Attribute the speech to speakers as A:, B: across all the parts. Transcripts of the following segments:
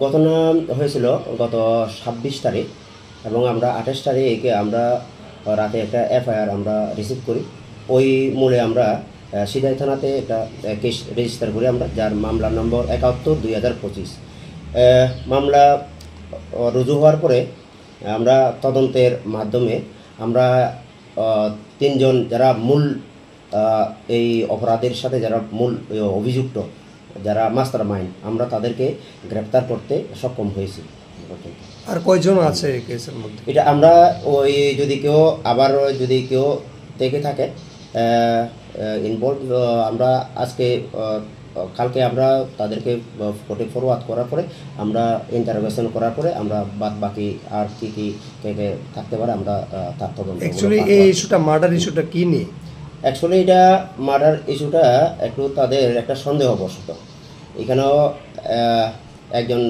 A: ঘটনা হয়েছিল গত ২৬ তারিখ এবং আমরা ২৮ তারিখে আমরা রাতে একটা এফআইআর আমরা রিসিভ করি। ওই মূলে আমরা সিধাই থানাতে একটা কেস রেজিস্টার করি আমরা, যার মামলা নম্বর ৭১/২০২৫। মামলা রুজু হওয়ার পরে আমরা তদন্তের মাধ্যমে আমরা ৩ জন যারা মূল এই অপরাধের সাথে যারা মূল অভিযুক্ত, যারা মাস্টার মাইন্ড, আমরা তাদেরকে গ্রেপ্তার করতে সক্ষম হয়েছি।
B: আর কয়জন আছে এই কেসের মধ্যে?
A: এটা আমরা ওই যদি কেউ দেখে থাকে ইনভলভ, আমরা কালকে আমরা তাদেরকে কোর্টে ফরওয়ার্ড করার পরে আমরা ইন্টারোগেশন করার পরে আমরা বাদ বাকি আর কি কে থাকতে পারে আমরা তার তদন্ত।
B: অ্যাকচুয়ালি এই ইস্যুটা, মার্ডার ইস্যুটা কি নিয়ে?
A: অ্যাকচুয়ালি এটা মার্ডার ইস্যুটা একটু তাদের একটা সন্দেহবশত। এখানেও একজন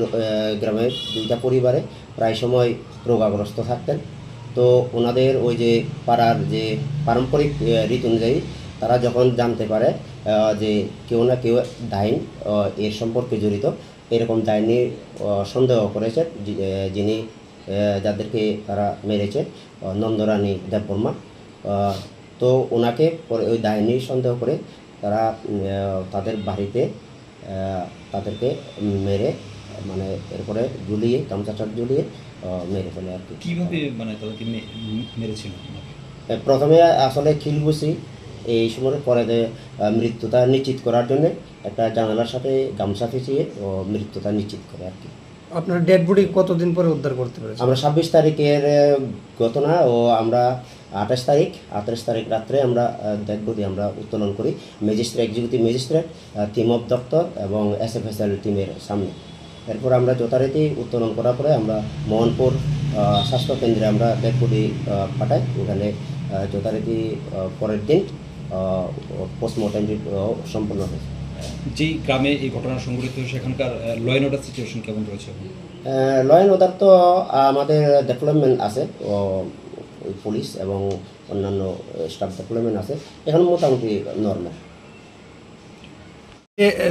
A: গ্রামের 2টা পরিবারে প্রায় সময় রোগাগ্রস্ত থাকতেন। তো ওনাদের ওই যে পাড়ার যে পারম্পরিক রীতি অনুযায়ী তারা যখন জানতে পারে যে কেউ না কেউ ডাইন এর সম্পর্কে জড়িত, এরকম ডাইনি সন্দেহ করেছে, যিনি যাদেরকে তারা মেরেছে নন্দরানী দেববর্মা। তো ওনাকে ওই ডাইনি সন্দেহ করে তারা তাদের বাড়িতে তাদেরকে মেরে, মানে এরপরে ঝুলিয়ে, গামছাচার ঝুলিয়ে মেরে ফেলে আর কি।
C: কীভাবে মানে তাদেরকে মেরেছিল?
A: প্রথমে আসলে খিলবুসি এই সময় পরে মৃত্যুটা নিশ্চিত করার জন্য একটা জানালার সাথে গামছা পেঁচিয়ে মৃত্যুটা নিশ্চিত করে আর কি।
B: আপনার ডেড বডি কতদিন পরে উদ্ধার করতে পেরেছেন?
A: আমরা ২৬ তারিখের ঘটনা ও আমরা ২৮ তারিখ রাত্রে আমরা ডেড বডি আমরা উত্তোলন করি executive magistrate, team of doctor এবং SFSL টিমের সামনে। এরপর আমরা যথারীতি উত্তোলন করার পরে আমরা মোহনপুর স্বাস্থ্য কেন্দ্রে আমরা ডেড বডি পাঠাই। ওখানে যথারীতি পরের দিন পোস্টমর্টম সম্পন্ন হয়েছে।
C: যেই গ্রামে এই ঘটনা সংঘটিত হয়েছে সেখানকার ল অ্যান্ড অর্ডার সিচুয়েশন কেমন রয়েছে?
A: ল অ্যান্ড অর্ডার তো আমাদের ডেভেলপমেন্ট আছে, পুলিশ এবং অন্যান্য স্টাফ ডেভেলপমেন্ট আছে, এখন মোটামুটি নর্মাল।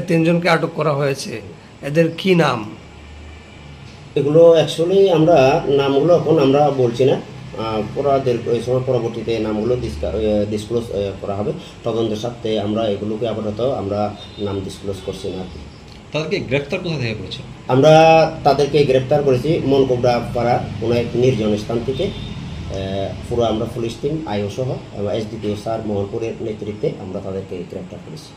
B: ৩ জনকে আটক করা হয়েছে, এদের কি নাম?
A: এগুলো অ্যাকচুয়ালি আমরা নামগুলো এখন আমরা বলছি না, ওই সময় পরবর্তীতে নামগুলো ডিসক্লোজ করা হবে। তদন্তের সাথে আমরা এগুলোকে আপাতত আমরা নাম ডিসক্লোজ করছি না আর কি।
C: তাদেরকে গ্রেপ্তার কোথা থেকে করেছে?
A: আমরা তাদেরকে গ্রেপ্তার করেছি মনকোবরা পাড়া কোনো এক নির্জন স্থান থেকে। পুরো আমরা পুলিশ টিম, আইও সহ এবং SDPO স্যার মোহনপুরের নেতৃত্বে আমরা তাদেরকে গ্রেপ্তার করেছি।